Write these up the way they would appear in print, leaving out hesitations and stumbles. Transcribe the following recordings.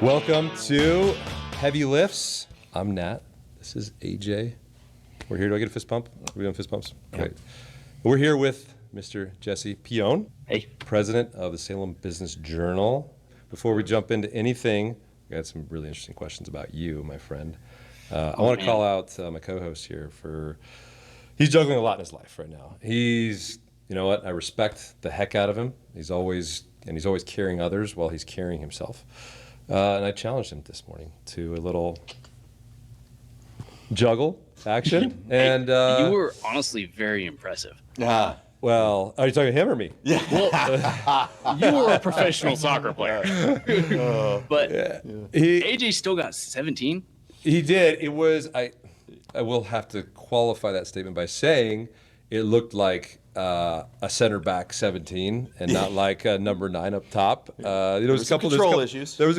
Welcome to Heavy Lifts. I'm Nat. This is AJ. We're here. Do I get a fist pump? Are we doing fist pumps? Great. We're here with Mr. Jesse Peone, president of the Salem Business Journal. Before we jump into anything, I got some really interesting questions about you, my friend. I want to call out my co-host here he's juggling a lot in his life right now. You know what? I respect the heck out of him. He's always carrying others while he's carrying himself. And I challenged him this morning to a little juggle action. And you were honestly very impressive. Well, are you talking to him or me? Yeah. Well, you were a professional soccer player. But AJ still got 17. He did. It was, I will have to qualify that statement by saying it looked like a center back 17 and not like a number 9 up top. There was a couple control issues. There's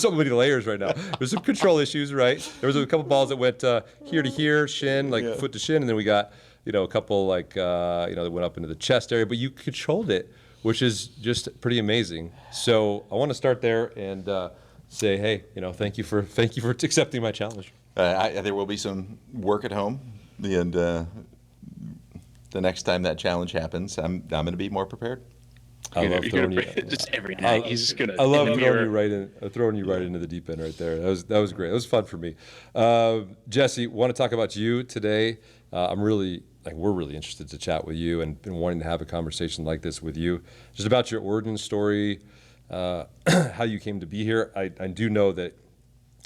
so many layers right now. There's some control issues, right? There was a couple balls that went here to here, shin, foot to shin, and then we got a couple that went up into the chest area. But you controlled it, which is just pretty amazing. So I want to start there and say, hey, thank you for accepting my challenge. There will be some work at home, and the next time that challenge happens, I'm going to be more prepared. I love throwing you. Just every night, he's just gonna. I love throwing you right into the deep end right there. That was great. It was fun for me. Jesse, want to talk about you today? We're really interested to chat with you and been wanting to have a conversation like this with you, just about your origin story, how you came to be here. I do know that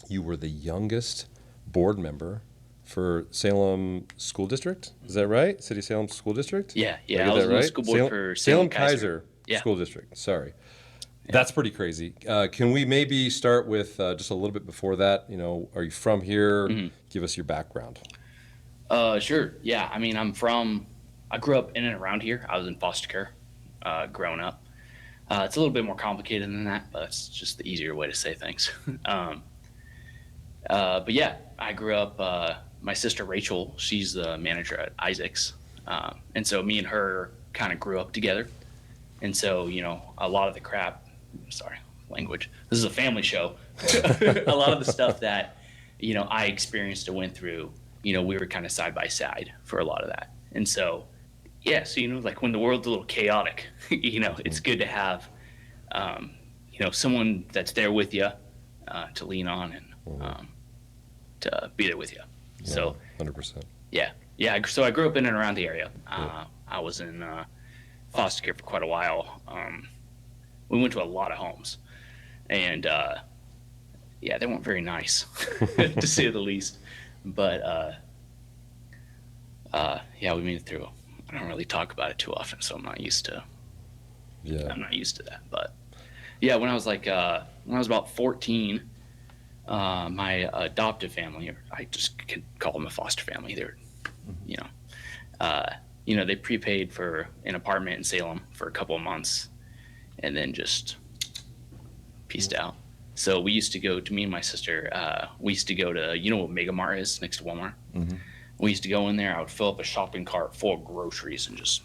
you were the youngest board member for Salem School District. Is that right? City of Salem School District? Yeah. I was on the school board for Salem Kaiser School District. Sorry. Yeah. That's pretty crazy. Can we maybe start with just a little bit before that? Are you from here? Mm-hmm. Give us your background. Sure. Yeah. I mean, I grew up in and around here. I was in foster care growing up. It's a little bit more complicated than that, but it's just the easier way to say things. But yeah, I grew up, my sister Rachel, she's the manager at Isaac's. And so me and her kind of grew up together. And so, a lot of the crap, sorry, language, this is a family show. A lot of the stuff that, I experienced and went through, we were kind of side by side for a lot of that. And so, yeah, so, when the world's a little chaotic, it's good to have, someone that's there with you to lean on and to be there with you. Yeah, so 100%. Yeah. So I grew up in and around the area. I was in foster care for quite a while. We went to a lot of homes, and they weren't very nice, to say the least. But we made it through. I don't really talk about it too often, so I'm not used to. Yeah. I'm not used to that, but yeah, when I was about 14. My adoptive family, or I just could call them a foster family. They're, they prepaid for an apartment in Salem for a couple of months, and then just peaced out. So we used to go to me and my sister. We used to go to what Mega Mart is next to Walmart. Mm-hmm. We used to go in there. I would fill up a shopping cart full of groceries and just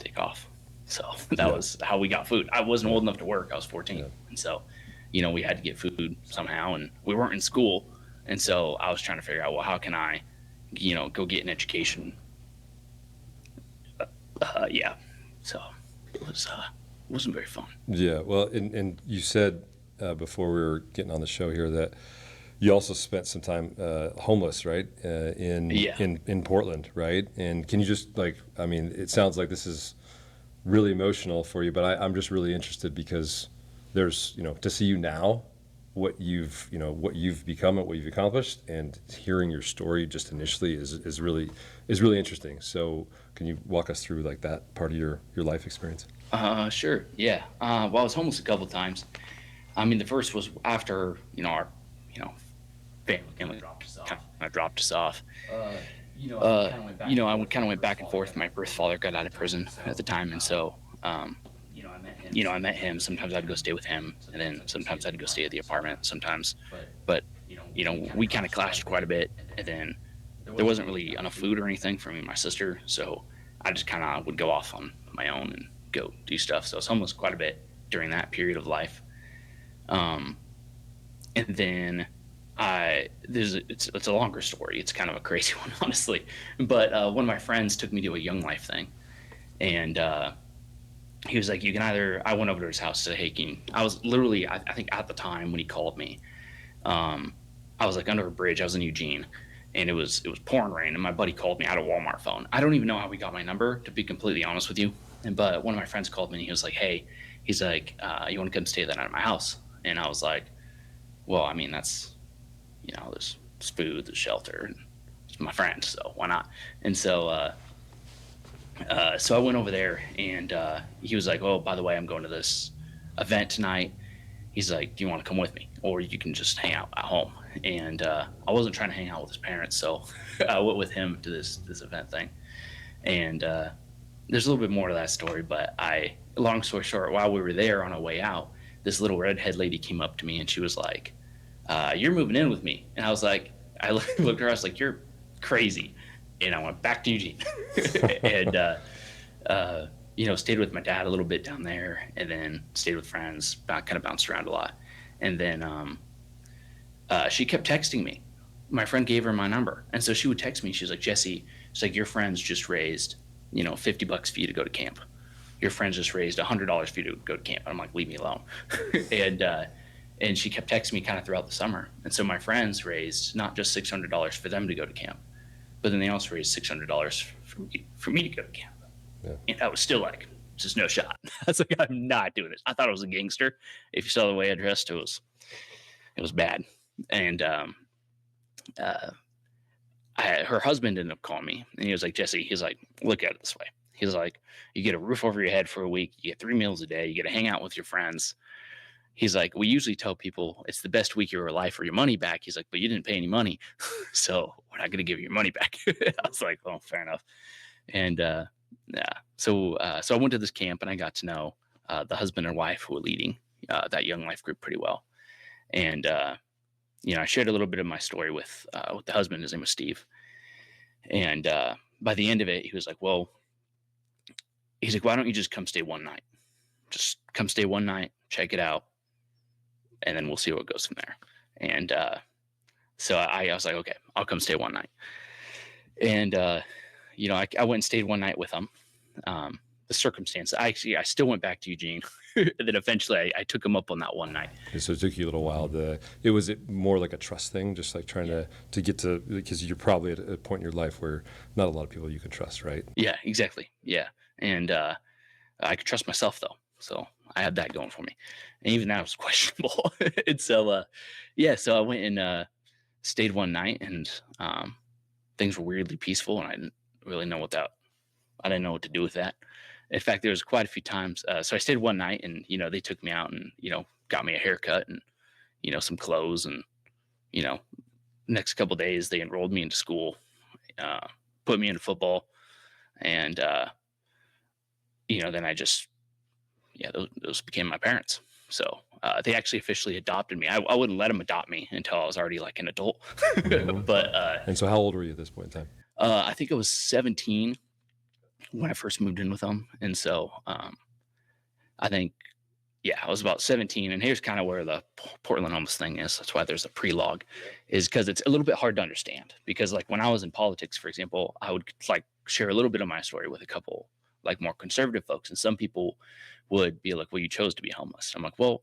take off. So that was how we got food. I wasn't old enough to work. I was 14, and so. We had to get food somehow, and we weren't in school. And so I was trying to figure out, well, how can I, go get an education? So it wasn't very fun. Yeah. Well, and you said before we were getting on the show here that you also spent some time homeless, right? In Portland, right? And can you just it sounds like this is really emotional for you, but I'm just really interested because there's, to see you now, what you've become and what you've accomplished, and hearing your story just initially is really interesting. So can you walk us through that part of your life experience? Sure. Yeah. I was homeless a couple of times. I mean, the first was after, our, family dropped us off. I kind of went back and forth. My birth father got out of prison at the time, and so, I met him. Sometimes I'd go stay with him, and then sometimes I'd go stay at the apartment sometimes. But, we kind of clashed quite a bit, and then there wasn't really enough food or anything for me and my sister, so I just kind of would go off on my own and go do stuff. So I was homeless quite a bit. during that period of life. And then it's a longer story. It's kind of a crazy one, honestly. But one of my friends took me to a Young Life thing, and he was like, I went over to his house to I was literally, I think at the time when he called me, I was like under a bridge. I was in Eugene, and it was pouring rain, and my buddy called me. I had a Walmart phone. I don't even know how he got my number, to be completely honest with you. But one of my friends called me, and he was like, hey, he's like, you want to come stay that night at my house? And I was like, well, I mean, that's, there's food, there's shelter, and it's my friend, so why not? And so I went over there, and he was like, oh, by the way, I'm going to this event tonight. He's like, do you want to come with me? Or you can just hang out at home. And I wasn't trying to hang out with his parents, so I went with him to this event thing. And there's a little bit more to that story, but long story short, while we were there on our way out, this little redhead lady came up to me, and she was like, you're moving in with me. And I was like, I looked at her, I was like, you're crazy. And I went back to Eugene. And stayed with my dad a little bit down there, and then stayed with friends, kind of bounced around a lot. And then she kept texting me. My friend gave her my number. And so she would text me. She was like, Jesse, she's like, your friends just raised, $50 for you to go to camp. Your friends just raised $100 for you to go to camp. I'm like, leave me alone. And she kept texting me kind of throughout the summer. And so my friends raised not just $600 for them to go to camp, but then they also raised $600 for me to go to camp. Yeah. And I was still like, just no shot. I was like, I'm not doing this. I thought I was a gangster. If you saw the way I dressed, it was bad. And her husband ended up calling me, and he was like, Jesse, he's like, look at it this way. He's like, you get a roof over your head for a week, you get 3 meals a day, you get to hang out with your friends. He's like, we usually tell people it's the best week of your life or your money back. He's like, but you didn't pay any money, so we're not going to give you your money back. I was like, oh, fair enough. And so I went to this camp, and I got to know the husband and wife who were leading that Young Life group pretty well. And I shared a little bit of my story with the husband. His name was Steve. And by the end of it, he was like, well, he's like, why don't you just come stay one night? Just come stay one night, check it out, and then we'll see where it goes from there. And so I was like, okay, I'll come stay one night. And, I went and stayed one night with him. The circumstance, I still went back to Eugene. And then eventually I took him up on that one night. So it took you a little while was it more like a trust thing, just like trying to get to, because you're probably at a point in your life where not a lot of people you can trust, right? Yeah, exactly. Yeah. And I could trust myself though. So I had that going for me. And even that was questionable. And so, so I went and stayed one night, and things were weirdly peaceful, and I didn't really know I didn't know what to do with that. In fact, there was quite a few times. So I stayed one night, and, they took me out and, got me a haircut and, some clothes. And, next couple of days, they enrolled me into school, put me into football. And, then I just, those became my parents. So they actually officially adopted me. I wouldn't let them adopt me until I was already like an adult. But and so how old were you at this point in time? I think I was 17 when I first moved in with them. And so I think, I was about 17. And here's kind of where the Portland homeless thing is. That's why there's a pre-log, is because it's a little bit hard to understand. Because like when I was in politics, for example, I would like share a little bit of my story with a couple like more conservative folks. And some people would be like, well, you chose to be homeless. I'm like, well,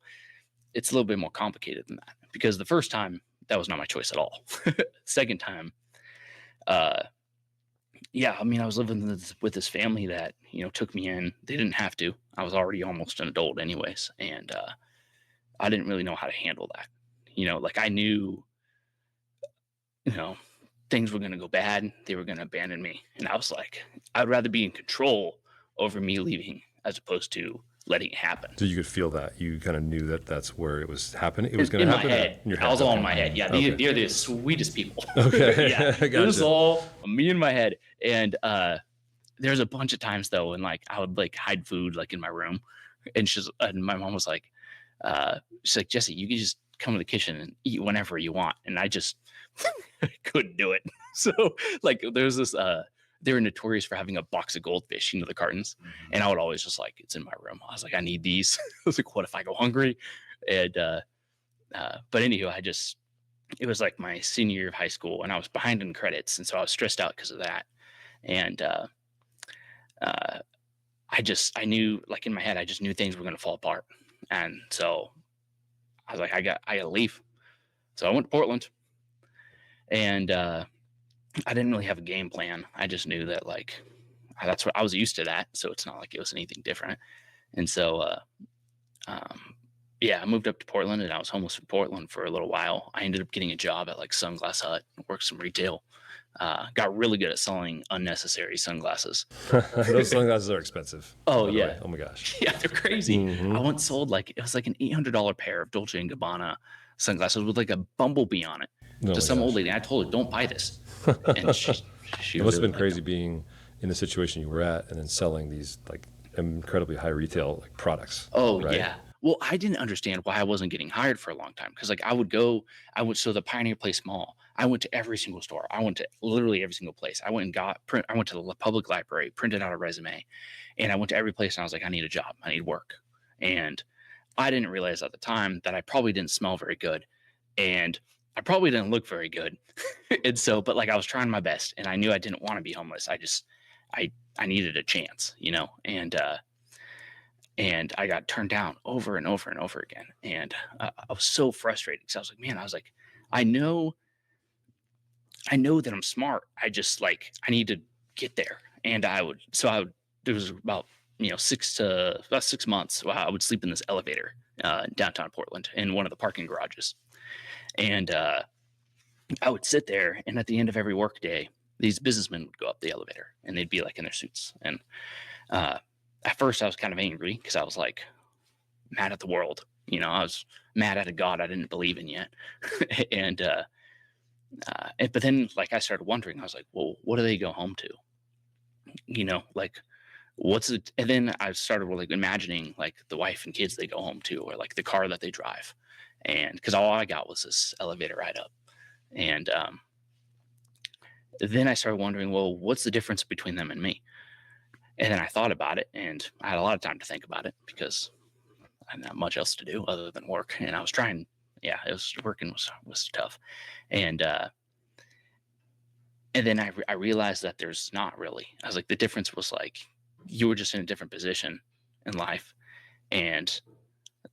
it's a little bit more complicated than that. Because the first time, that was not my choice at all. Second time, I was living with this family that, took me in. They didn't have to. I was already almost an adult anyways. And I didn't really know how to handle that. I knew, things were going to go bad. They were going to abandon me. And I was like, I'd rather be in control over me leaving as opposed to letting it happen. So you could feel that. You kind of knew that that's where it was happening. It was going to happen. In my head. I was all in my head. Yeah, okay. They're the sweetest people. Okay. Yeah, Gotcha. It was all me in my head. And there's a bunch of times though, and like I would like hide food like in my room, and my mom was like, she's like, Jesse, you can just come to the kitchen and eat whenever you want. And I just couldn't do it. So like there's this they were notorious for having a box of goldfish, the cartons. And I would always just like, it's in my room. I was like, I need these. I was like, what if I go hungry? And, but anywho, it was like my senior year of high school and I was behind in credits. And so I was stressed out because of that. And, I knew, like in my head, I just knew things were going to fall apart. And so I was like, I got to leave. So I went to Portland and, I didn't really have a game plan. I just knew that like, that's what I was used to that. So it's not like it was anything different. And so, I moved up to Portland and I was homeless in Portland for a little while. I ended up getting a job at like Sunglass Hut, worked some retail, got really good at selling unnecessary sunglasses. Those sunglasses are expensive. Oh yeah. Oh my gosh. Yeah, they're crazy. I once sold it was like an $800 pair of Dolce & Gabbana sunglasses with like a bumblebee on it to some old lady. I told her, don't buy this. And she it must have been crazy being in the situation you were at and then selling these like incredibly high retail like products. Oh right? yeah. Well, I didn't understand why I wasn't getting hired for a long time. Cause like I went to the Pioneer Place Mall. I went to every single store. I went to literally every single place. I went to the public library, printed out a resume, and I went to every place and I was like, I need a job. I need work. And I didn't realize at the time that I probably didn't smell very good. And I probably didn't look very good. And so, but like I was trying my best and I knew I didn't want to be homeless. I needed a chance, and I got turned down over and over and over again. And I was so frustrated because I was like, man, I know that I'm smart. I just like, I need to get there. And there was about, 6 months. I would sleep in this elevator in downtown Portland in one of the parking garages. And I would sit there. And at the end of every work day, these businessmen would go up the elevator and they'd be like in their suits. And at first I was kind of angry because I was like mad at the world. I was mad at a God I didn't believe in yet. And, but then like I started wondering, I was like, well, what do they go home to? Like what's it? And then I started like imagining like the wife and kids they go home to, or like the car that they drive. And cause all I got was this elevator ride up. And, then I started wondering, well, what's the difference between them and me? And then I thought about it and I had a lot of time to think about it because I had not much else to do other than work. And I was trying, working was tough. And then I realized that there's not really, I was like, the difference was like, you were just in a different position in life and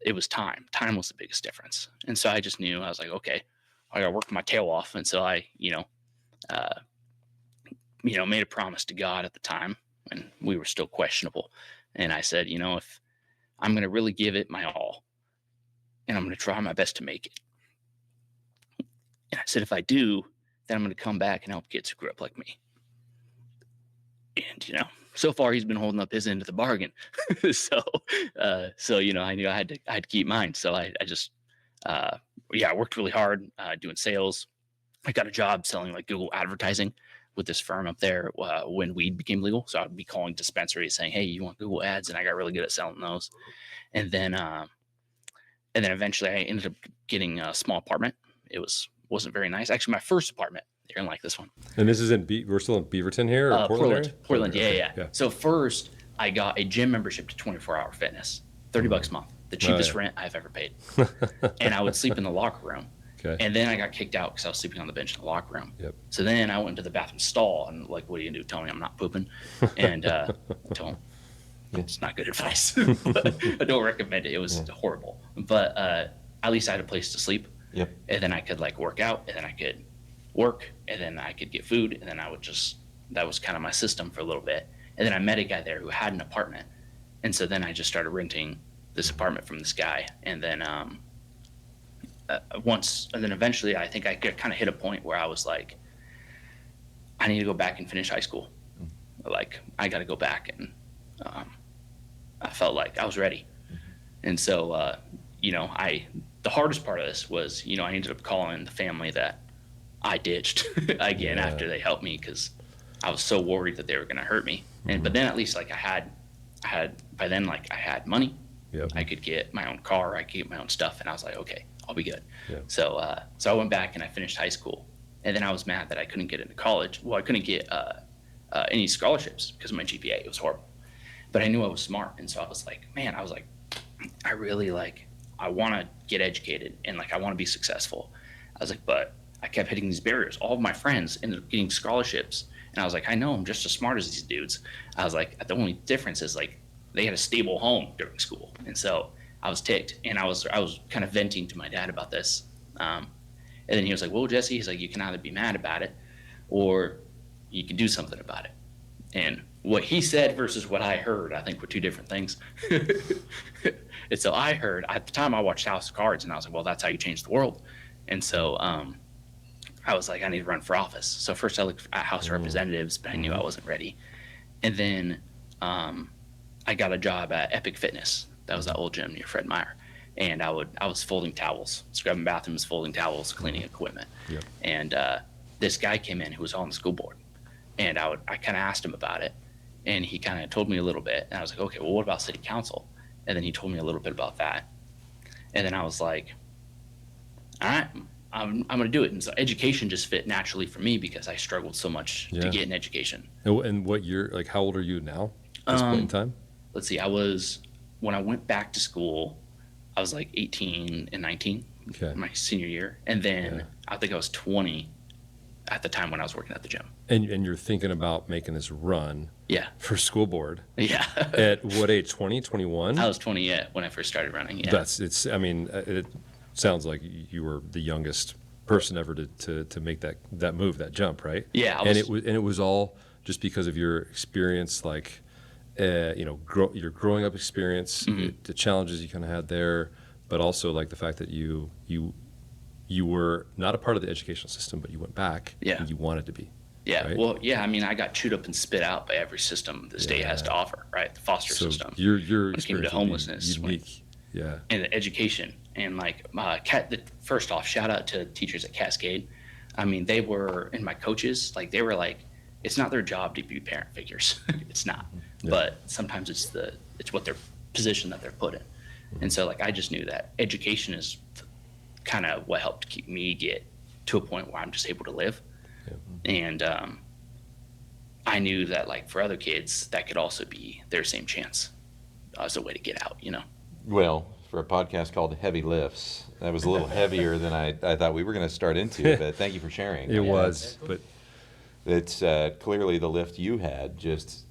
it was time. Time was the biggest difference. And so I just knew, I was like, okay, I got to work my tail off. And so I, made a promise to God at the time when we were still questionable. And I said, if I'm going to really give it my all and I'm going to try my best to make it. And I said, if I do, then I'm going to come back and help kids who grew up like me. And, so far he's been holding up his end of the bargain. So, I knew I had to keep mine. So I worked really hard doing sales. I got a job selling like Google advertising with this firm up there when weed became legal. So I'd be calling dispensaries saying, hey, you want Google ads? And I got really good at selling those. And then eventually I ended up getting a small apartment. It wasn't very nice. Actually, my first apartment, you're gonna like this one. And this is we're still in Beaverton here? Or Portland. Yeah. So first I got a gym membership to 24 Hour Fitness, $30 a month, the cheapest rent I've ever paid. And I would sleep in the locker room. Okay. And then I got kicked out because I was sleeping on the bench in the locker room. Yep. So then I went into the bathroom stall and like, what are you gonna do? Tell me I'm not pooping? And don't. It's not good advice. But I don't recommend it. It was horrible. But at least I had a place to sleep. Yep. And then I could like work out, and then I could work, and then I could get food, and then that was kind of my system for a little bit. And then I met a guy there who had an apartment, and so then I just started renting this apartment from this guy, and then eventually I think I kind of hit a point where I was like, I need to go back and finish high school. Like I got to go back, and I felt like I was ready. And so the hardest part of this was I ended up calling the family that I ditched again after they helped me because I was so worried that they were going to hurt me. But then at least like I had money. Yep. I could get my own car. I could get my own stuff, and I was like, okay, I'll be good. Yep. So I went back and I finished high school, and then I was mad that I couldn't get into college. Well, I couldn't get any scholarships because of my GPA. It was horrible. But I knew I was smart. And so I was like, man, I really I want to get educated and I want to be successful. I was like, but I kept hitting these barriers. All of my friends ended up getting scholarships. And I was like, I know I'm just as smart as these dudes. I was like, the only difference is they had a stable home during school. And so I was ticked, and I was kind of venting to my dad about this. And then he was like, well, Jesse, he's like, you can either be mad about it or you can do something about it. And what he said versus what I heard, I think were two different things. And so I heard, at the time I watched House of Cards, and I was like, well, that's how you change the world. And so I was like, I need to run for office. So first I looked at House of Representatives, but I knew I wasn't ready. And then I got a job at Epic Fitness. That was that old gym near Fred Meyer. And I was folding towels, scrubbing bathrooms, folding towels, cleaning equipment. Yep. And this guy came in who was on the school board. And I kind of asked him about it. And he kind of told me a little bit. And I was like, okay, well, what about city council? And then he told me a little bit about that. And then I was like, all right, I'm going to do it. And so education just fit naturally for me because I struggled so much to get an education. And what year, how old are you now at this point in time? Let's see, when I went back to school, I was 18 and 19, my senior year. And then I think I was 20 at the time when I was working at the gym. And you're thinking about making this run for school board. Yeah. At what age, 20, 21? I was 20 when I first started running, it sounds like you were the youngest person ever to make that move, that jump, right? Yeah. It was all just because of your experience, your growing up experience, the challenges you kind of had there, but also the fact that you were not a part of the educational system, but you went back and you wanted to be. Yeah. Right? Well, yeah. I mean, I got chewed up and spit out by every system the state has to offer, right? The foster system. Your when it came to homelessness, unique. And the education, and first off, shout out to teachers at Cascade. I mean, they were, and my coaches, they were it's not their job to be parent figures. It's not. Yeah. But sometimes it's what their position that they're put in. And so I just knew that education is kind of what helped keep me get to a point where I'm just able to live. Yeah. And I knew that for other kids, that could also be their same chance as a way to get out, Well, for a podcast called Heavy Lifts, that was a little heavier than I thought we were going to start into, but thank you for sharing. It was, but it's clearly the lift you had, just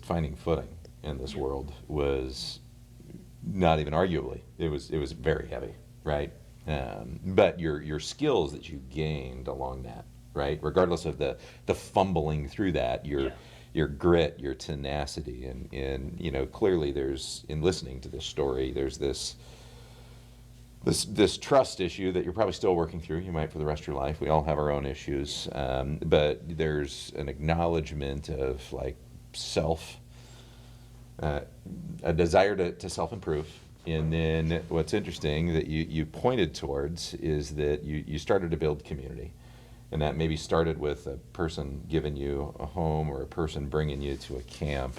finding footing in this world was not even arguably. It was very heavy, right? But your skills that you gained along that, right? Regardless of the fumbling through that, your grit, your tenacity, and clearly there's, in listening to this story, there's this trust issue that you're probably still working through. You might for the rest of your life. We all have our own issues, but there's an acknowledgement of self, a desire to self-improve. And then what's interesting that you pointed towards is that you started to build community. And that maybe started with a person giving you a home or a person bringing you to a camp.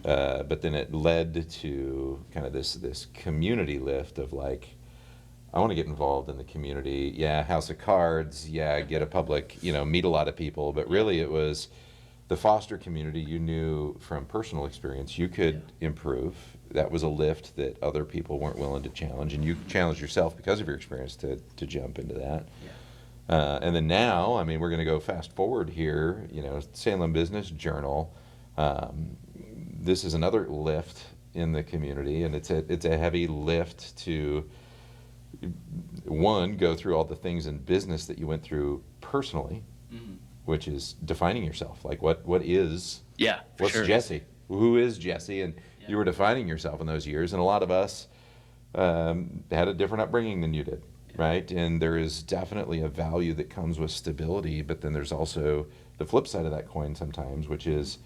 But then it led to kind of this community lift of I want to get involved in the community. Yeah, House of Cards. Yeah, get a public, meet a lot of people. But really it was the foster community. You knew from personal experience you could improve. That was a lift that other people weren't willing to challenge. And you challenged yourself because of your experience to jump into that. Yeah. And then now, I mean, we're going to go fast forward here, Salem Business Journal. This is another lift in the community, and it's a heavy lift to, one, go through all the things in business that you went through personally, which is defining yourself. What is, what's sure. Jesse? Who is Jesse? And you were defining yourself in those years, and a lot of us had a different upbringing than you did. Right, and there is definitely a value that comes with stability, but then there's also the flip side of that coin sometimes, which is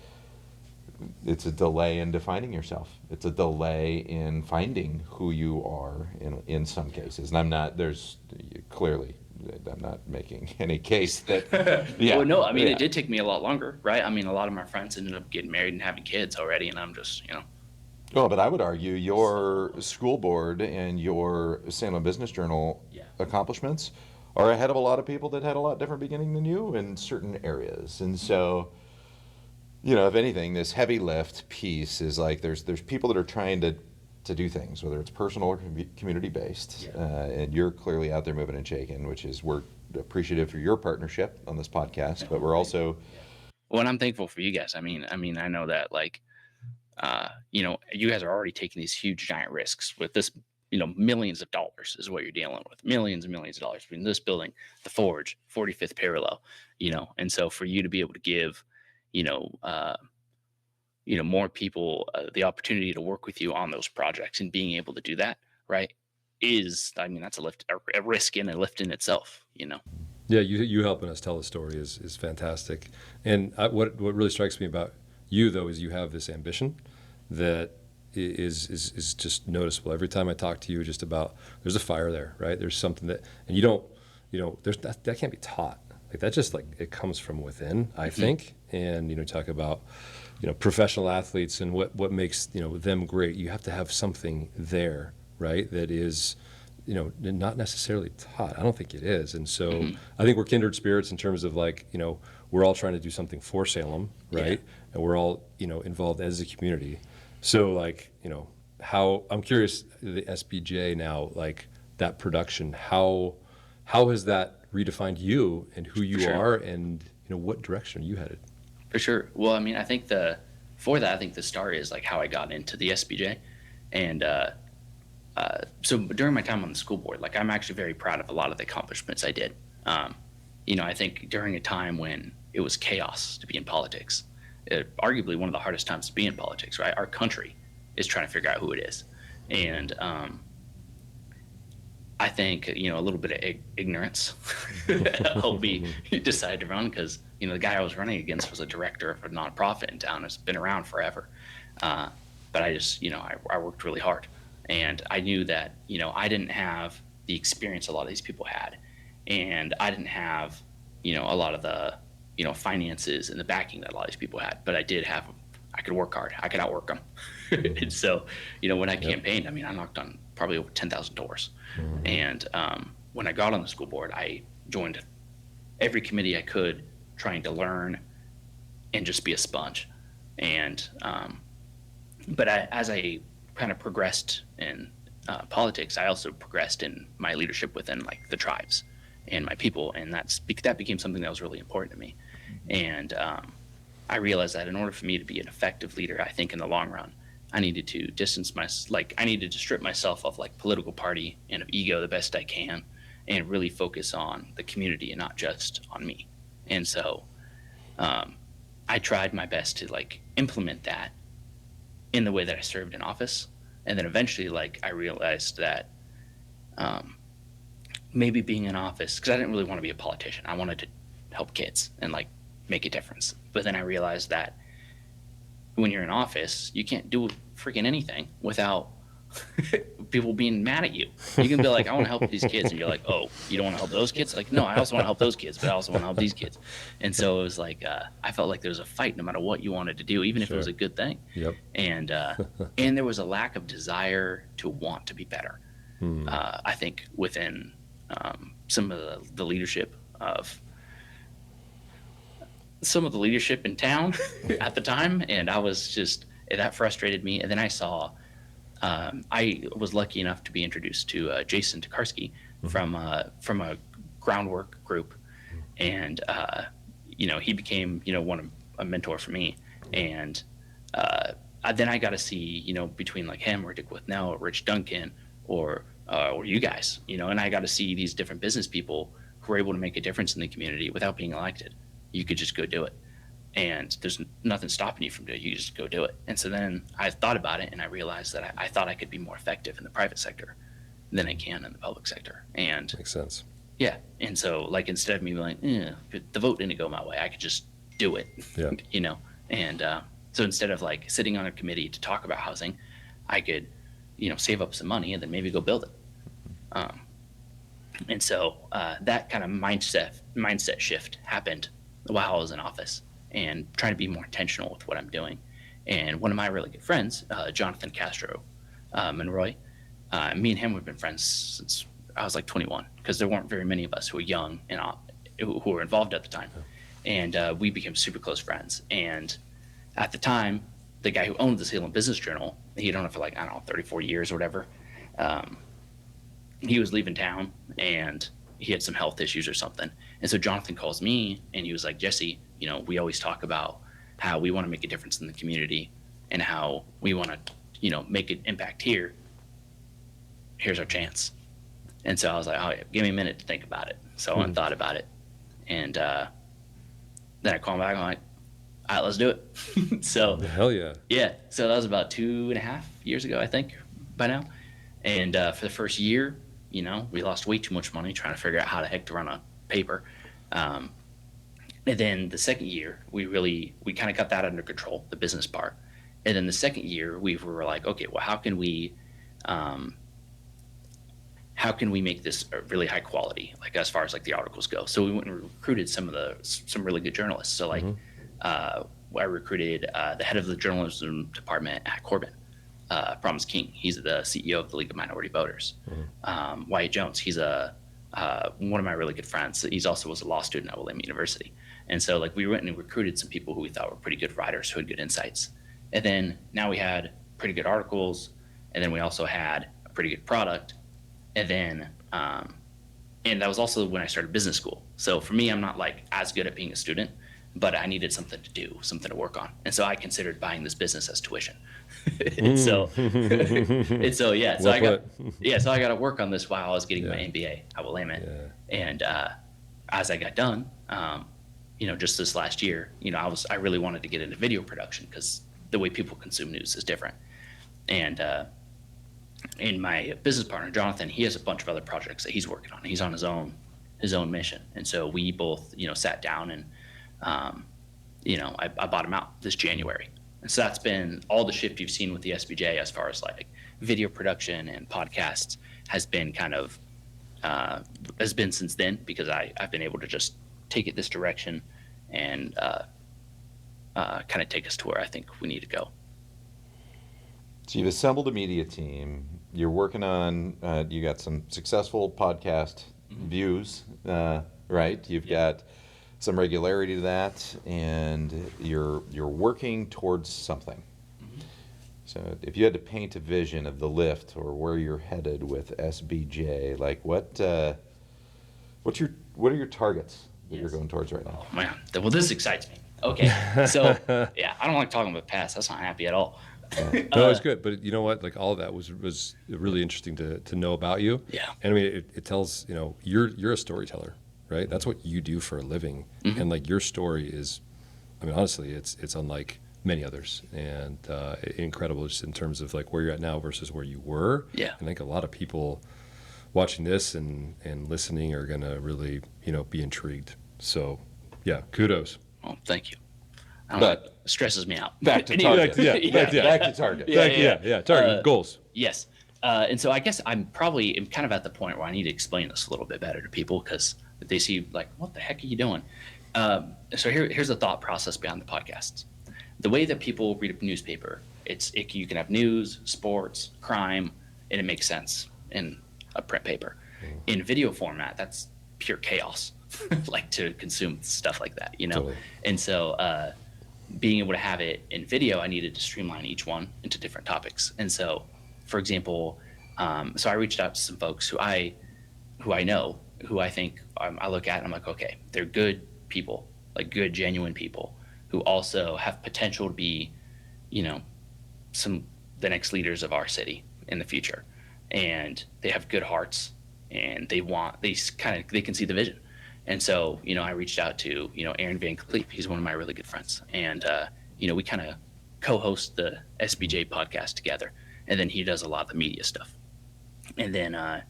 it's a delay in defining yourself. It's a delay in finding who you are in some cases. And I'm not making any case that. Well, no, I mean, it did take me a lot longer, right? I mean, a lot of my friends ended up getting married and having kids already, and I'm just, Well, but I would argue your school board and your Salem Business Journal accomplishments are ahead of a lot of people that had a lot different beginning than you in certain areas. And so if anything, this heavy lift piece is like there's people that are trying to do things, whether it's personal or community based, and you're clearly out there moving and shaking, which is we're appreciative for your partnership on this podcast, but we're also Well, and I'm thankful for you guys. I mean, I know that like, you guys are already taking these huge giant risks with this. Millions of dollars is what you're dealing with. Millions and millions of dollars between this building, the Forge, 45th parallel. And so for you to be able to give, more people the opportunity to work with you on those projects and being able to do that, right? That's a risk and a lift in itself. Yeah, you helping us tell the story is fantastic. And what really strikes me about you though is you have this ambition that is just noticeable every time I talk to you. Just about there's a fire there, right? There's something and you don't, there's that can't be taught. Like that just like it comes from within, I think. And talk about professional athletes and what makes them great. You have to have something there, right? That is not necessarily taught. I don't think it is. And so I think we're kindred spirits in terms of like, we're all trying to do something for Salem, right? Yeah. And we're all, involved as a community. So like, how, I'm curious, the SBJ now, like that production, how has that redefined you and who you are and, what direction are you headed? For sure. Well, I think the start is like how I got into the SBJ. And, so during my time on the school board, like I'm actually very proud of a lot of the accomplishments I did. I think during a time when it was chaos to be in politics, arguably one of the hardest times to be in politics, right? Our country is trying to figure out who it is. And I think, a little bit of ignorance helped me decide to run because, the guy I was running against was a director of a nonprofit in town. It's been around forever. But I just, I worked really hard. And I knew that, I didn't have the experience a lot of these people had. And I didn't have, a lot of the, finances and the backing that a lot of these people had. But I could work hard. I could outwork them. And so, when I campaigned, I knocked on probably over 10,000 doors. Mm-hmm. And when I got on the school board, I joined every committee I could, trying to learn and just be a sponge. And but as I kind of progressed in politics, I also progressed in my leadership within like the tribes and my people, and that became something that was really important to me. And I realized that in order for me to be an effective leader, I think in the long run, I needed to I needed to strip myself of like political party and of ego the best I can, and really focus on the community and not just on me. And so I tried my best to like implement that in the way that I served in office. And then eventually, like, I realized that maybe being in office, because I didn't really want to be a politician. I wanted to help kids and like make a difference. But then I realized that when you're in office, you can't do freaking anything without people being mad at you. You can be like, I want to help these kids. And you're like, oh, you don't want to help those kids? Like, no, I also want to help those kids, but I also want to help these kids. And so it was like, I felt like there was a fight no matter what you wanted to do, even if it was a good thing. Yep. And and there was a lack of desire to want to be better. I think within some of the leadership in town at the time. And I was just, that frustrated me. And then I saw, I was lucky enough to be introduced to Jason Tokarski from a groundwork group, and he became a mentor for me, and then I got to see between like him or Dick Withnell or Rich Duncan or you guys, and I got to see these different business people who were able to make a difference in the community without being elected. You could just go do it. And there's nothing stopping you from doing it. You just go do it. And so then I thought about it, and I realized that I thought I could be more effective in the private sector than I can in the public sector. And makes sense. Yeah. And so like instead of me being like, the vote didn't go my way, I could just do it. Yeah. And so instead of like sitting on a committee to talk about housing, I could save up some money and then maybe go build it. And so that kind of mindset shift happened while I was in office, and trying to be more intentional with what I'm doing. And one of my really good friends, Jonathan Castro Monroy, me and him have been friends since I was like 21, because there weren't very many of us who were young and who were involved at the time. And we became super close friends. And at the time, the guy who owned the Salem Business Journal, he'd owned it for like, I don't know, 34 years or whatever. He was leaving town and he had some health issues or something. And so Jonathan calls me and he was like, Jesse, we always talk about how we want to make a difference in the community and how we want to, make an impact here. Here's our chance. And so I was like, oh, yeah, give me a minute to think about it. So I went and thought about it. And then I called him back. I'm like, all right, let's do it. So hell yeah. Yeah. So that was about 2.5 years ago, I think, by now. And for the first year, we lost way too much money trying to figure out how the heck to run a paper. And then the second year, we kind of got that under control, the business part. And then the second year, we were like, okay, well, how can we make this really high quality, like as far as like the articles go? So we went and recruited some really good journalists. So like I recruited the head of the journalism department at Corbin, Promise King. He's the CEO of the League of Minority Voters. Wyatt Jones, he's one of my really good friends. He's also was a law student at William University. And so like we went and recruited some people who we thought were pretty good writers who had good insights. And then now we had pretty good articles, and then we also had a pretty good product. And then, and that was also when I started business school. So for me, I'm not like as good at being a student, but I needed something to do, something to work on. And so I considered buying this business as tuition. So yeah, so I got to work on this while I was getting my MBA at Willamette. Yeah. And as I got done, just this last year, I really wanted to get into video production because the way people consume news is different. And my business partner, Jonathan, he has a bunch of other projects that he's working on. He's on his own mission. And so we both, sat down and, I bought him out this January. And so that's been all the shift you've seen with the SBJ as far as like video production and podcasts has been since then, because I've been able to just take it this direction and kind of take us to where I think we need to go. So you've assembled a media team. You're working on, you got some successful podcast views, right? You've got some regularity to that, and you're working towards something. So if you had to paint a vision of the lift or where you're headed with SBJ, like what are your targets that you're going towards right now? Oh man, well this excites me. Okay, so yeah, I don't like talking about past. That's not happy at all. No, it's good, but you know what? Like all of that was really interesting to know about you. Yeah, and I mean it tells you're a storyteller, right? That's what you do for a living, and like your story is, I mean honestly, it's unlike many others, and incredible just in terms of like where you're at now versus where you were. Yeah, I think a lot of people watching this and listening are gonna really be intrigued. So yeah, kudos. Well, thank you. But it stresses me out. Back to target. Back to target. Target goals. Yes. And so I guess I'm kind of at the point where I need to explain this a little bit better to people, because they see like, what the heck are you doing? So here's the thought process behind the podcasts. The way that people read a newspaper, you can have news, sports, crime, and it makes sense in a print paper. In video format, that's pure chaos, like to consume stuff like that, Totally. And so being able to have it in video, I needed to streamline each one into different topics. And so, for example, so I reached out to some folks who I know, who I think I look at and I'm like, okay, they're good people, like good, genuine people who also have potential to be, the next leaders of our city in the future. And they have good hearts, and they can see the vision. And so, I reached out to, Aaron Van Cleef. He's one of my really good friends. And, we kind of co-host the SBJ podcast together. And then he does a lot of the media stuff. And then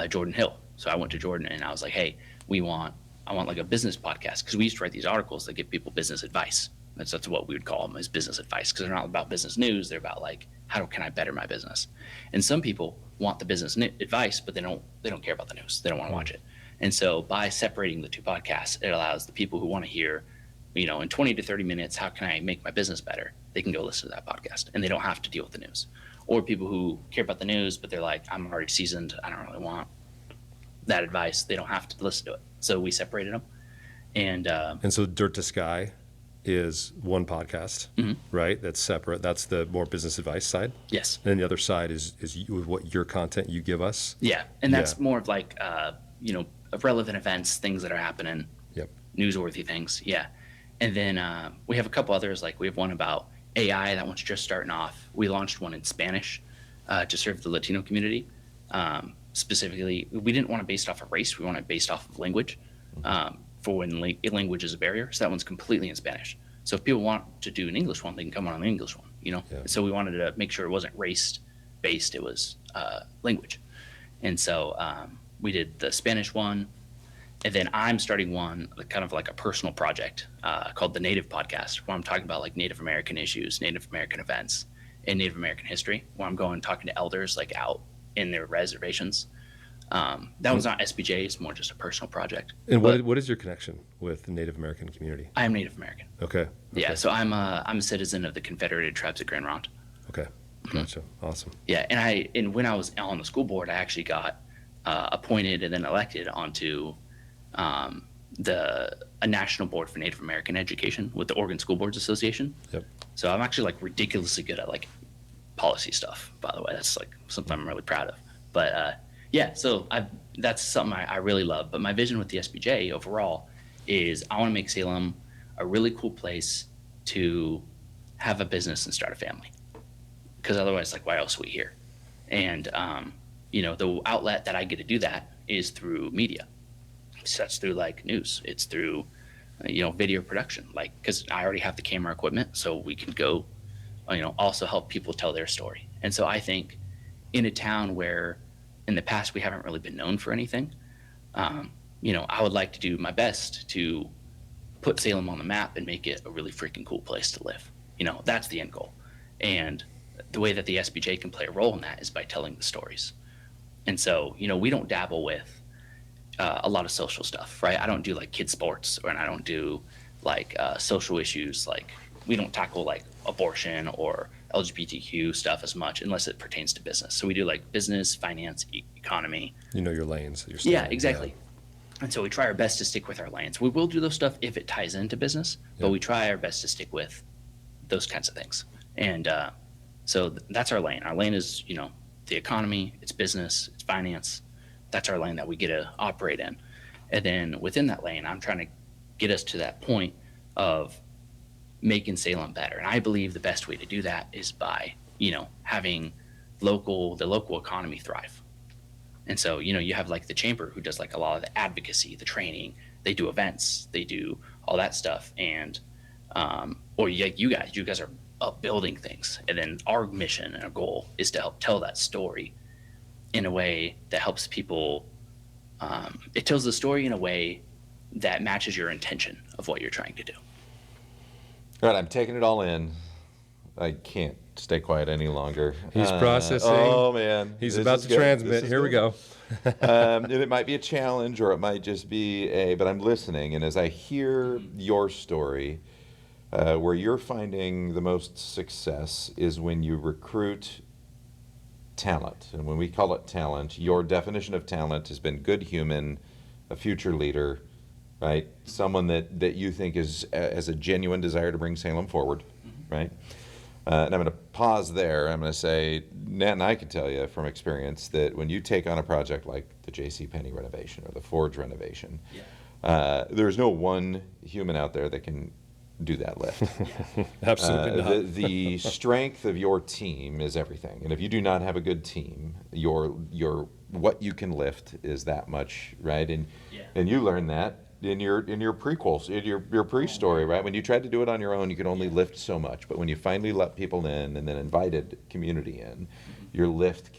Jordan Hill. So I went to Jordan and I was like, hey, I want like a business podcast, because we used to write these articles that give people business advice. That's what we would call them, is business advice, because they're not about business news. They're about like, how can I better my business? And some people want the business advice, but they don't care about the news. They don't want to watch it. And so by separating the two podcasts, it allows the people who want to hear, in 20 to 30 minutes, how can I make my business better? They can go listen to that podcast, and they don't have to deal with the news. Or people who care about the news, but they're like, I'm already seasoned. I don't really want that advice. They don't have to listen to it. So we separated them. And so Dirt to Sky is one podcast, right? That's separate. That's the more business advice side. Yes. And then the other side is what your content you give us. Yeah, and that's more of like of relevant events, things that are happening, newsworthy things. Yeah, and then we have a couple others. Like we have one about AI. That one's just starting off. We launched one in Spanish to serve the Latino community. Specifically, we didn't want it based off of race. We want it based off of language. For when language is a barrier. So that one's completely in Spanish. So if people want to do an English one, they can come on the English one, Yeah. So we wanted to make sure it wasn't race-based, it was language. And so we did the Spanish one, and then I'm starting one, kind of like a personal project called the Native Podcast, where I'm talking about like Native American issues, Native American events, and Native American history, where I'm going talking to elders like out in their reservations. That one's not SBJ, it's more just a personal project. And what is your connection with the Native American community? I am Native American. Okay. Yeah, so I'm a citizen of the Confederated Tribes of Grand Ronde. Okay, gotcha. Awesome. Yeah, and when I was on the school board, I actually got appointed and then elected onto a national board for Native American education with the Oregon School Boards Association. Yep. So I'm actually like ridiculously good at like policy stuff, by the way. That's like something I'm really proud of. But yeah, so that's something I really love. But my vision with the SBJ overall is I want to make Salem a really cool place to have a business and start a family. Because otherwise, like, why else are we here? And, the outlet that I get to do that is through media. So that's through, like, news. It's through, video production. Like, because I already have the camera equipment, so we can go, also help people tell their story. And so I think in a town where in the past we haven't really been known for anything, I would like to do my best to put Salem on the map and make it a really freaking cool place to live. That's the end goal. And the way that the SBJ can play a role in that is by telling the stories. And so, we don't dabble with a lot of social stuff, right? I don't do like kids sports, and I don't do like social issues. Like we don't tackle like abortion or LGBTQ stuff as much unless it pertains to business. So we do like business, finance, economy. Your lanes. Yeah, exactly. Yeah. And so we try our best to stick with our lanes. We will do those stuff if it ties into business, but we try our best to stick with those kinds of things. And so that's our lane. Our lane is, the economy, it's business, it's finance. That's our lane that we get to operate in. And then within that lane, I'm trying to get us to that point of making Salem better. And I believe the best way to do that is by, having the local economy thrive. And so, you have like the chamber who does like a lot of the advocacy, the training, they do events, they do all that stuff. And, or you guys are up building things. And then our mission and our goal is to help tell that story in a way that helps people. It tells the story in a way that matches your intention of what you're trying to do. All right, I'm taking it all in. I can't stay quiet any longer. He's processing. Oh, man. He's about to transmit. Here we go. It might be a challenge or it might just be but I'm listening. And as I hear your story, where you're finding the most success is when you recruit talent. And when we call it talent, your definition of talent has been good human, a future leader, right? Someone that you think has a genuine desire to bring Salem forward, right? And I'm going to pause there. I'm going to say, Nat and I can tell you from experience that when you take on a project like the J.C. Peone renovation or the Forge renovation, there's no one human out there that can do that lift. Absolutely not. The strength of your team is everything. And if you do not have a good team, your what you can lift is that much, right? And you learn that in your prequels, in your pre-story, right? When you tried to do it on your own, you could only lift so much. But when you finally let people in and then invited community in, your lift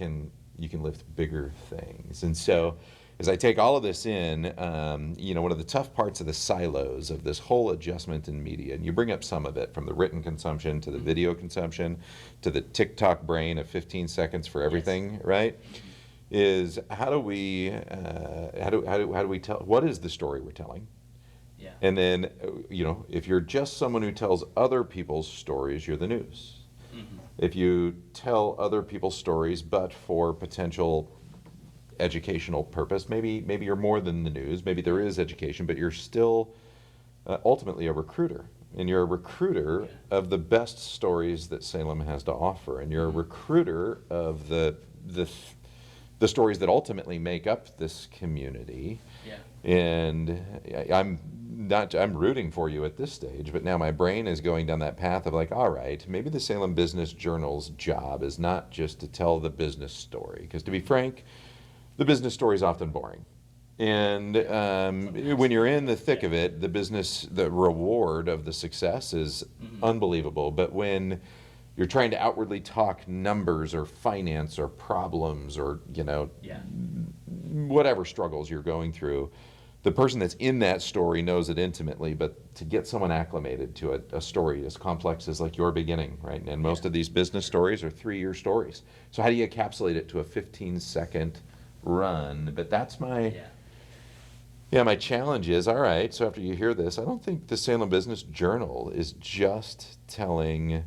you can lift bigger things. And so as I take all of this in, one of the tough parts of the silos of this whole adjustment in media, and you bring up some of it, from the written consumption to the video consumption to the TikTok brain of 15 seconds for everything, right? Is how do we tell, what is the story we're telling? Yeah. And then, if you're just someone who tells other people's stories, you're the news. Mm-hmm. If you tell other people's stories, but for potential educational purpose, maybe you're more than the news. Maybe there is education, but you're still ultimately a recruiter, and you're a recruiter of the best stories that Salem has to offer, and you're a recruiter of the stories that ultimately make up this community. Yeah. And I'm rooting for you at this stage, but now my brain is going down that path of like, all right, maybe the Salem Business Journal's job is not just to tell the business story, because to be frank, the business story is often boring. And when you're in the thick of it, the reward of the success is unbelievable. But when you're trying to outwardly talk numbers or finance or problems or, whatever struggles you're going through, the person that's in that story knows it intimately. But to get someone acclimated to a story as complex as like your beginning, right? And most of these business stories are 3-year stories. So how do you encapsulate it to a 15-second run? But that's my challenge is, all right, so after you hear this, I don't think the Salem Business Journal is just telling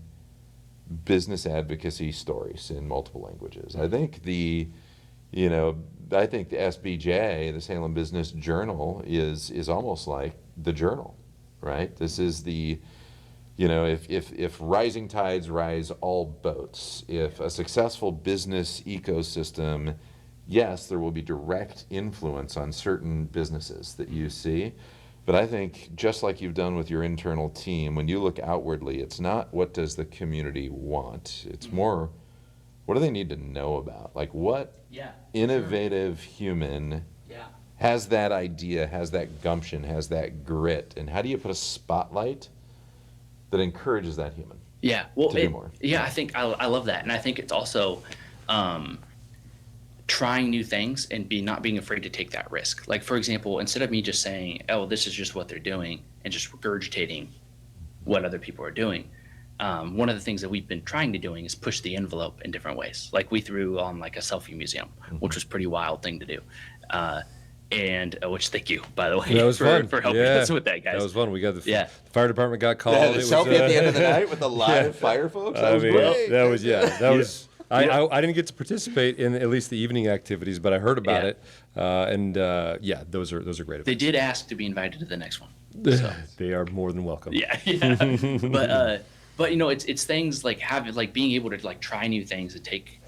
business advocacy stories in multiple languages. I think the SBJ, the Salem Business Journal, is almost like the journal, right? This is the, if rising tides rise all boats, if a successful business ecosystem, yes, there will be direct influence on certain businesses that you see, but I think just like you've done with your internal team, when you look outwardly, it's not what does the community want, it's more what do they need to know about? Like what innovative human has that idea, has that gumption, has that grit, and how do you put a spotlight that encourages that human to do more? I think I love that, and I think it's also trying new things and not being afraid to take that risk. Like, for example, instead of me just saying, oh, this is just what they're doing and just regurgitating what other people are doing, one of the things that we've been trying to doing is push the envelope in different ways. Like we threw on like a selfie museum, which was a pretty wild thing to do. And which thank you, by the way, that was fun. for helping us with that, guys. That was fun. We got the fire department got called. Yeah, the selfie at the end of the night with the live fire folks. That was great. That was. I didn't get to participate in at least the evening activities, but I heard about it, those are great events. They did ask to be invited to the next one. So. They are more than welcome. Yeah. But it's things like being able to like try new things and take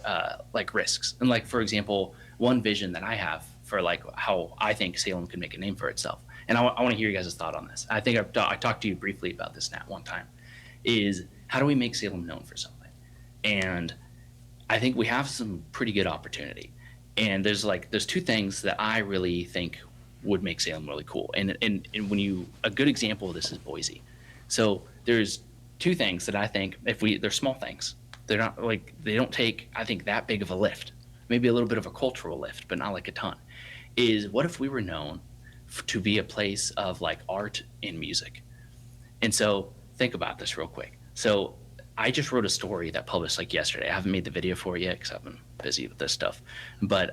like risks. And like for example, one vision that I have for like how I think Salem can make a name for itself, and I want to hear you guys' thought on this. I think I talked to you briefly about this Nat one time. Is how do we make Salem known for something? And I think we have some pretty good opportunity. And there's two things that I really think would make Salem really cool. And when a good example of this is Boise. So there's two things that I think they're small things. They're not like, they don't take, I think, that big of a lift. Maybe a little bit of a cultural lift, but not like a ton. Is what if we were known to be a place of like art and music? And so think about this real quick. So I just wrote a story that published like yesterday. I haven't made the video for it yet because I've been busy with this stuff. But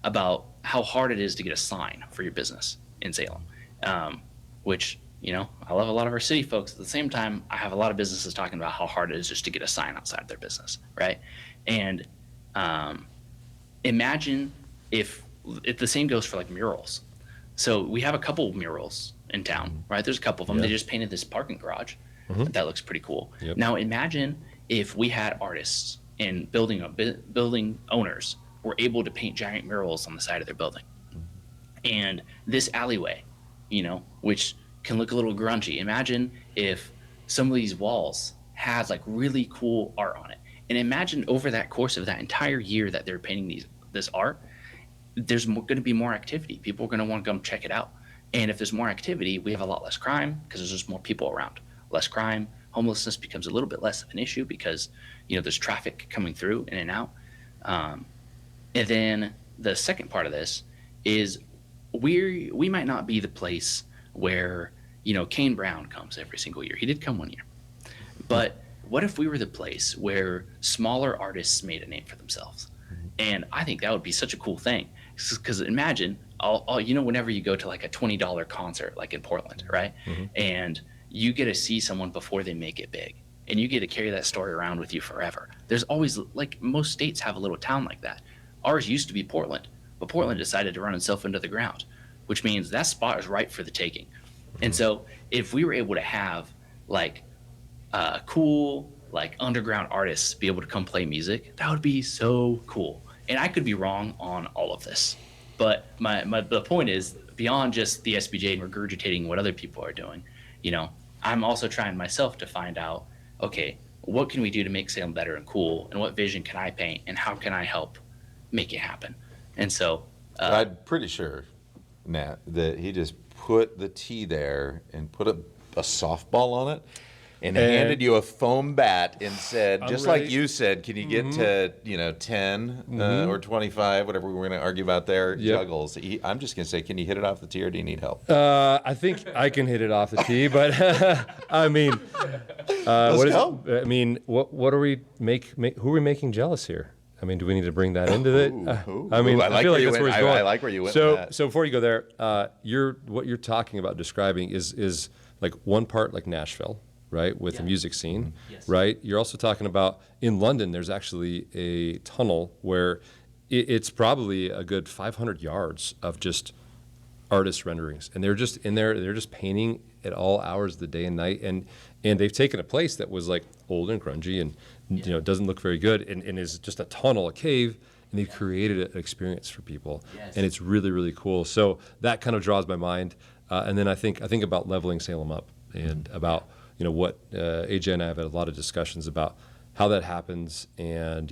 about how hard it is to get a sign for your business in Salem, which, I love a lot of our city folks. At the same time, I have a lot of businesses talking about how hard it is just to get a sign outside their business, right? And imagine if the same goes for like murals. So we have a couple of murals in town, right? There's a couple of them. They just painted this parking garage. That looks pretty cool. Yep. Now imagine if we had artists and building owners were able to paint giant murals on the side of their building. And this alleyway, which can look a little grungy. Imagine if some of these walls had like really cool art on it. And imagine over that course of that entire year that they're painting this art, there's going to be more activity. People are going to want to come check it out. And if there's more activity, we have a lot less crime because there's just more people around. Less crime, homelessness becomes a little bit less of an issue because, there's traffic coming through in and out. And then the second part of this is we might not be the place where, Kane Brown comes every single year. He did come one year. But what if we were the place where smaller artists made a name for themselves? And I think that would be such a cool thing. Because imagine, whenever you go to like a $20 concert, like in Portland, right? And you get to see someone before they make it big. And you get to carry that story around with you forever. There's always, like most states have a little town like that. Ours used to be Portland, but Portland decided to run itself into the ground, which means that spot is ripe for the taking. And so if we were able to have like cool, like underground artists be able to come play music, that would be so cool. And I could be wrong on all of this, but the point is, beyond just the SBJ and regurgitating what other people are doing, I'm also trying myself to find out, okay, what can we do to make Salem better and cool, and what vision can I paint, and how can I help make it happen? And so I'm pretty sure, Nat, that he just put the tee there and put a softball on it and handed you a foam bat and said, just like you said, can you get to 10 or 25, whatever we were going to argue about there, juggles. I'm just going to say, can you hit it off the tee, or do you need help? I think I can hit it off the tee, but I mean, Let's go. What are we who are we making jealous here? I mean, do we need to bring that into it? I mean, I feel like that's where he's going. I like where you went with that. So before you go there, what you're talking about describing is like one part like Nashville, right, with the music scene, right? You're also talking about in London, there's actually a tunnel where it's probably a good 500 yards of just artist renderings, and they're just in there, they're just painting at all hours of the day and night, and they've taken a place that was like old and grungy and doesn't look very good, and is just a tunnel, a cave, and they've created an experience for people, and it's really, really cool. So that kind of draws my mind, and then I think about leveling Salem up, and about what AJ and I have had a lot of discussions about how that happens, and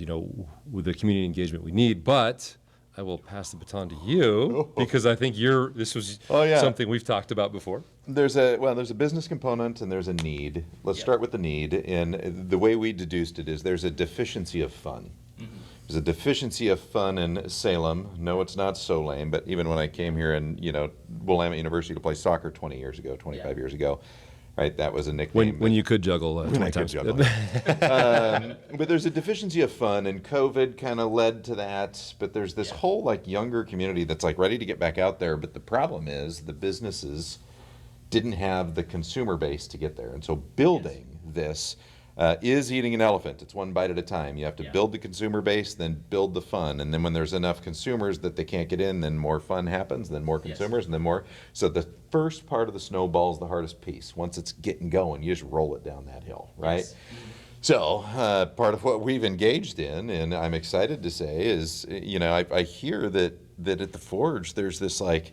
with the community engagement we need. But I will pass the baton to you because I think this was something we've talked about before. There's a business component and there's a need. Let's start with the need. And the way we deduced it is there's a deficiency of fun. There's a deficiency of fun in Salem. No, it's not so lame, but even when I came here and Willamette University to play soccer 25 years ago, right? That was a nickname. When you could juggle 20 times. But there's a deficiency of fun, and COVID kind of led to that. But there's this whole like younger community that's like ready to get back out there. But the problem is the businesses didn't have the consumer base to get there. And so building this is eating an elephant. It's one bite at a time. You have to build the consumer base, then build the fun. And then when there's enough consumers that they can't get in, then more fun happens, then more consumers, and then more. So the first part of the snowball is the hardest piece. Once it's getting going, you just roll it down that hill, right? Yes. So part of what we've engaged in, and I'm excited to say, is, I hear that at the Forge, there's this like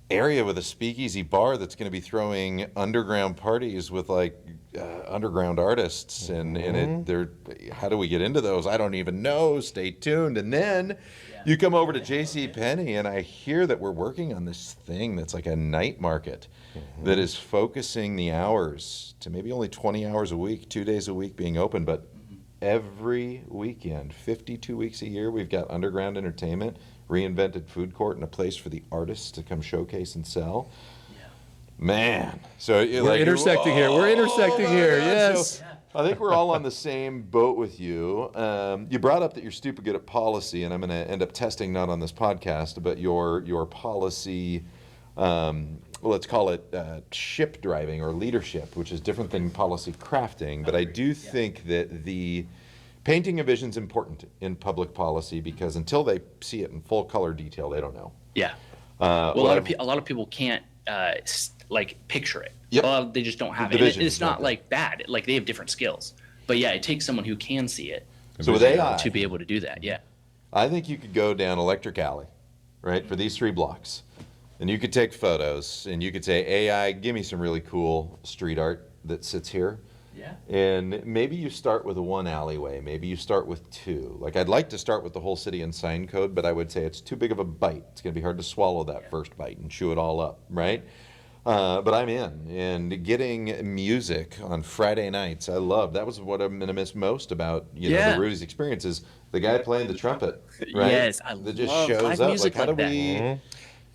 area with a speakeasy bar that's going to be throwing underground parties with like underground artists, and how do we get into those? I don't even know. Stay tuned. And then you come over to Jesse Peone, and I hear that we're working on this thing that's like a night market that is focusing the hours to maybe only 20 hours a week, 2 days a week being open, but every weekend, 52 weeks a year, we've got underground entertainment, reinvented food court, and a place for the artists to come showcase and sell. Man, so we're intersecting here. We're intersecting here. Yes. So I think we're all on the same boat with you. You brought up that you're stupid good at policy, and I'm going to end up testing, not on this podcast, but your policy. Let's call it ship driving or leadership, which is different than policy crafting. But I do think that the painting a vision is important in public policy, because until they see it in full color detail, they don't know. Yeah. A lot of people can't picture it. Yep. They just don't have it. And it's not like bad. Like they have different skills. But yeah, it takes someone who can see it. So with AI, to be able to do that. Yeah. I think you could go down Electric Alley, right, for these 3 blocks, and you could take photos, and you could say, AI, give me some really cool street art that sits here. Yeah. And maybe you start with 1 alleyway. Maybe you start with 2. Like, I'd like to start with the whole city and sign code, but I would say it's too big of a bite. It's going to be hard to swallow that first bite and chew it all up, right? But I'm in. And getting music on Friday nights, I love. That was what I'm going to miss most about the Rudy's experience, is the guy playing the trumpet, right? Yes, I love that just shows up. Like, how do we?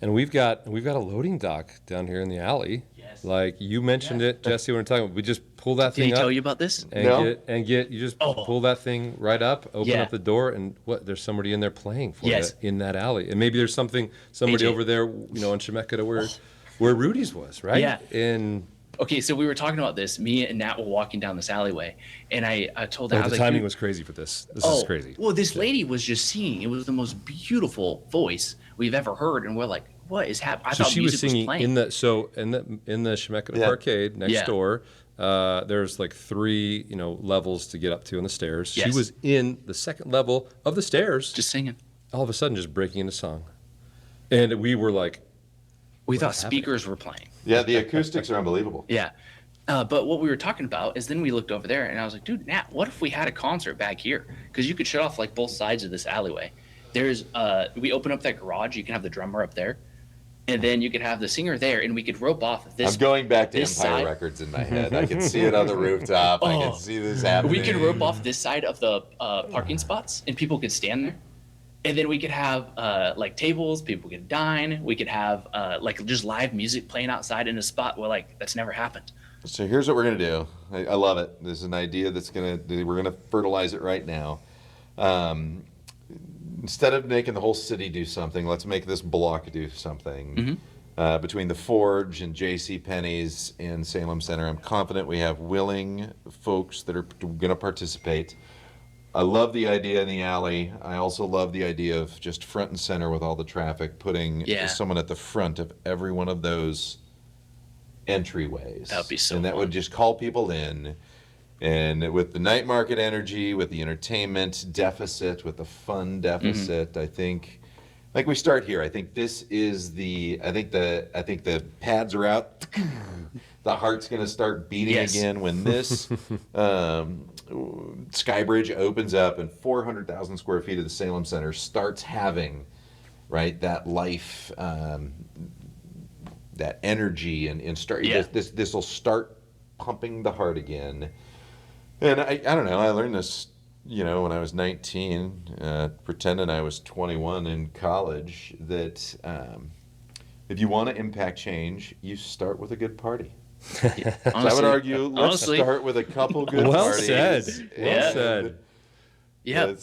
And we've got a loading dock down here in the alley. Yes. Like you mentioned it, Jesse, when we were talking. We just pull that thing up. Did he tell you about this? And you just pull that thing right up, open up the door, and there's somebody in there playing for you in that alley. And maybe there's somebody AJ. Over there, in Chemeketa where Rudy's was, right? Yeah. Okay, so we were talking about this. Me and Nat were walking down this alleyway, and I told her, the timing was crazy for this. This is crazy. Well, this lady was just singing. It was the most beautiful voice we've ever heard, and we're like, what is happening? I thought she was singing playing. in the Chemeketa Parkade next door. There's like 3, levels to get up to on the stairs. Yes. She was in the second level of the stairs. Just singing. All of a sudden, just breaking into song. And we were like, we thought speakers were playing. Yeah, the acoustics are unbelievable. Yeah. But what we were talking about is then we looked over there and I was like, dude, Nat, what if we had a concert back here? Because you could shut off like both sides of this alleyway. We open up that garage, you can have the drummer up there, and then you could have the singer there, and we could rope off this. I'm going back to Empire side. Records in my head. I can see it on the rooftop. I can see this happening. We could rope off this side of the parking spots, and people could stand there. And then we could have like tables, people could dine. We could have like just live music playing outside in a spot where like that's never happened. So here's what we're gonna do. I love it. There's an idea we're gonna fertilize it right now. Instead of making the whole city do something, let's make this block do something. Mm-hmm. Between the Forge and J.C. Penney's and Salem Center, I'm confident we have willing folks that are gonna participate. I love the idea in the alley. I also love the idea of just front and center with all the traffic, putting someone at the front of every one of those entryways. That would be so And that fun. would just call people in. And with the night market energy, with the entertainment deficit, with the fun deficit, I think we start here. I think this is I think the pads are out. The heart's going to start beating again when this Skybridge opens up and 400,000 square feet of the Salem Center starts having, right, that life, that energy, and start. This will start pumping the heart again. And I don't know. I learned this, when I was 19, pretending I was 21 in college. That if you want to impact change, you start with a good party. Honestly, So I would argue, let's start with a couple good parties. Well said. Yeah.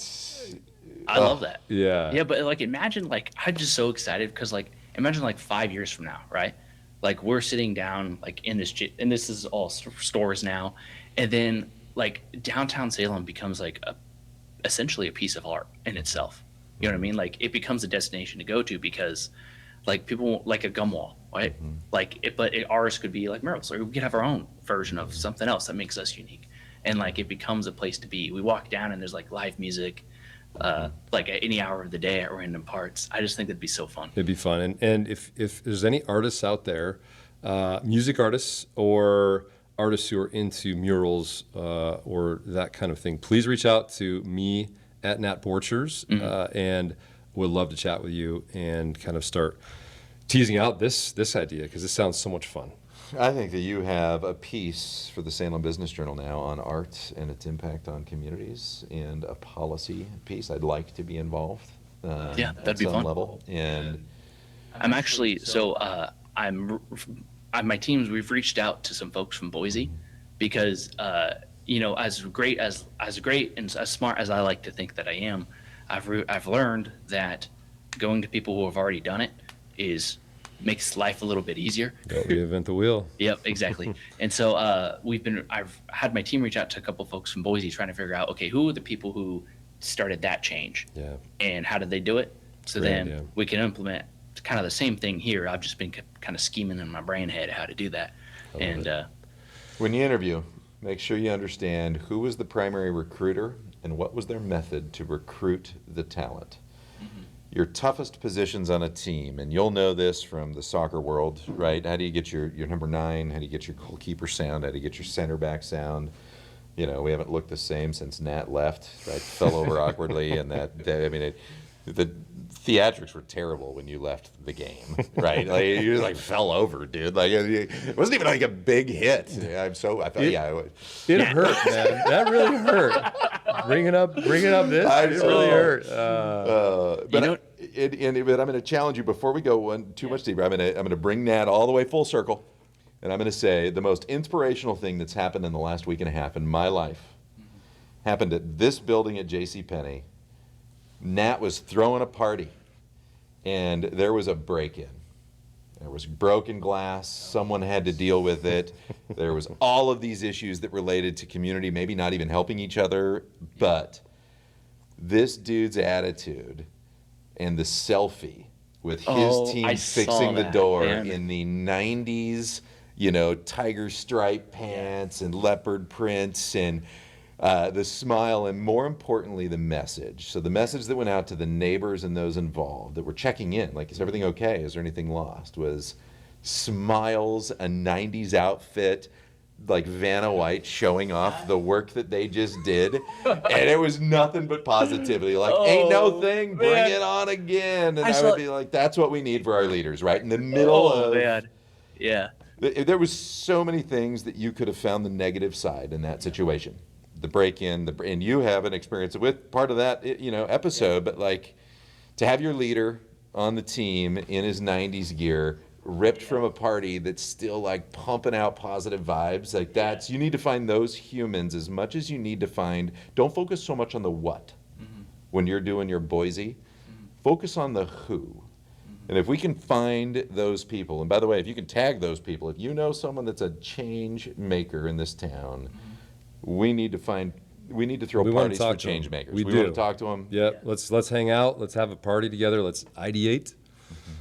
I love that. Yeah. Yeah, but like imagine like I'm just so excited because like imagine like 5 years from now, right? Like we're sitting down like in this and this is all stores now, and then like downtown Salem becomes like essentially a piece of art in itself. You know what I mean? Like it becomes a destination to go to because like people won't, like a gum wall, right? Mm-hmm. Ours could be like murals, or we could have our own version of something else that makes us unique, and like it becomes a place to be. We walk down and there's like live music, like at any hour of the day at random parts. I just think that'd be so fun. It'd be fun, and if there's any artists out there, music artists or artists who are into murals or that kind of thing, please reach out to me at Nat Borchers, and would love to chat with you and kind of start teasing out this idea because this sounds so much fun. I think that you have a piece for the Salem Business Journal now on art and its impact on communities, and a policy piece. I'd like to be involved. That'd be some fun. level. And I'm actually my teams. We've reached out to some folks from Boise because as great and as smart as I like to think that I am, I've learned that going to people who have already done it makes life a little bit easier. Don't reinvent the wheel. Yep, exactly. And so I've had my team reach out to a couple folks from Boise trying to figure out, okay, who are the people who started that change? Yeah. And how did they do it? So Great then idea. we can implement kind of the same thing here. I've just been kind of scheming in my brain head how to do that. when you interview, make sure you understand who was the primary recruiter and what was their method to recruit the talent. Your toughest positions on a team, and you'll know this from the soccer world, right? How do you get your number 9? How do you get your goalkeeper sound? How do you get your center back sound? We haven't looked the same since Nat left, right? Fell over awkwardly, and the theatrics were terrible when you left the game, right? Like you just like fell over, dude. Like it wasn't even like a big hit. It hurt, man. That really hurt. Bringing up this, it really hurt. But I'm going to challenge you before we go too much deeper. I'm going to bring Nat all the way full circle, and I'm going to say the most inspirational thing that's happened in the last week and a half in my life happened at this building at J.C. Penney. Nat was throwing a party, and there was a break-in. There was broken glass. Someone had to deal with it. There was all of these issues that related to community, maybe not even helping each other, but this dude's attitude and the selfie with his team fixing the door in the 90s tiger stripe pants and leopard prints and the smile, and more importantly, the message. So the message that went out to the neighbors and those involved that were checking in, like, is everything okay? Is there anything lost? Was smiles, a 90s outfit, like Vanna White showing off the work that they just did. And it was nothing but positivity. Like, ain't no thing, bring it on again. And I would be like, that's what we need for our leaders, right? In the middle of... Man. Yeah. There was so many things that you could have found the negative side in that situation. The break-in, and you have an experience with part of that, episode, but like to have your leader on the team in his 90s gear, ripped from a party that's still like pumping out positive vibes, like that's, you need to find those humans as much as you need to find, don't focus so much on the what when you're doing your Boise, focus on the who. And if we can find those people, and by the way, if you can tag those people, if you know someone that's a change maker in this town, we need to throw parties for change makers. We want to talk to them. Yeah, let's hang out. Let's have a party together. Let's ideate,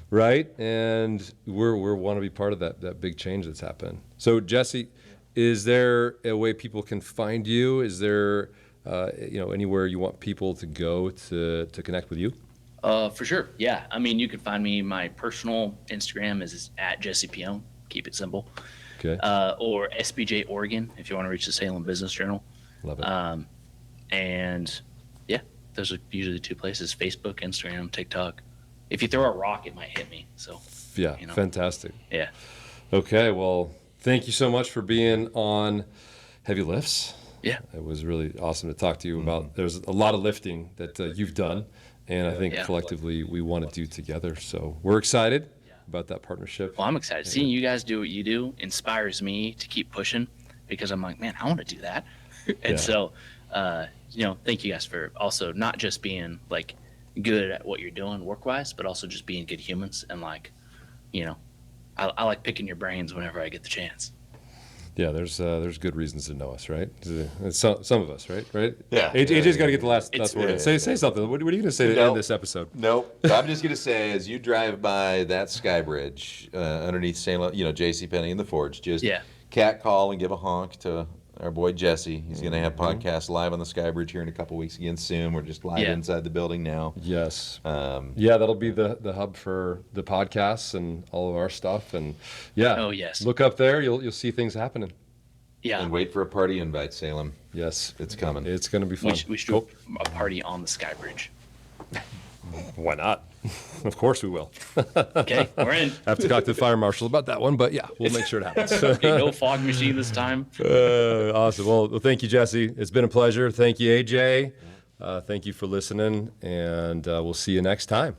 right? And we want to be part of that big change that's happened. So Jesse, is there a way people can find you? Is there anywhere you want people to go to connect with you? For sure. Yeah. I mean, you can find me. My personal Instagram is at Jesse Peone. Keep it simple. Okay. Or SBJ Oregon if you want to reach the Salem Business Journal. Love it. And yeah, those are usually the two places: Facebook, Instagram, TikTok. If you throw a rock, it might hit me. So yeah, fantastic. Yeah. Okay. Well, thank you so much for being on Heavy Lifts. Yeah. It was really awesome to talk to you about. There's a lot of lifting that you've done, and I think collectively we want to do together. So we're excited about that partnership. Well, I'm excited. Seeing you guys do what you do inspires me to keep pushing, because I'm like, man, I want to do that. And so, thank you guys for also not just being like good at what you're doing work-wise, but also just being good humans. And like, I like picking your brains whenever I get the chance. Yeah, there's good reasons to know us, right? Some of us, right? Yeah. AJ's got to get the last word. Say something. What are you going to say to end this episode? Nope. I'm just going to say, as you drive by that sky bridge underneath Salem, J.C. Penney and the Forge, just cat call and give a honk to our boy Jesse. He's going to have podcasts live on the sky bridge here in a couple weeks again soon. We're just live inside the building now. Yes. That'll be the hub for the podcasts and all of our stuff. And look up there. You'll see things happening. Yeah. And wait for a party invite, Salem. Yes. It's coming. It's going to be fun. We should do a party on the sky bridge. Why not? Of course we will. Okay, we're in. I have to talk to the fire marshal about that one, but yeah, we'll make sure it happens. Okay, no fog machine this time. Awesome. Well, thank you, Jesse. It's been a pleasure. Thank you, AJ. Thank you for listening, and we'll see you next time.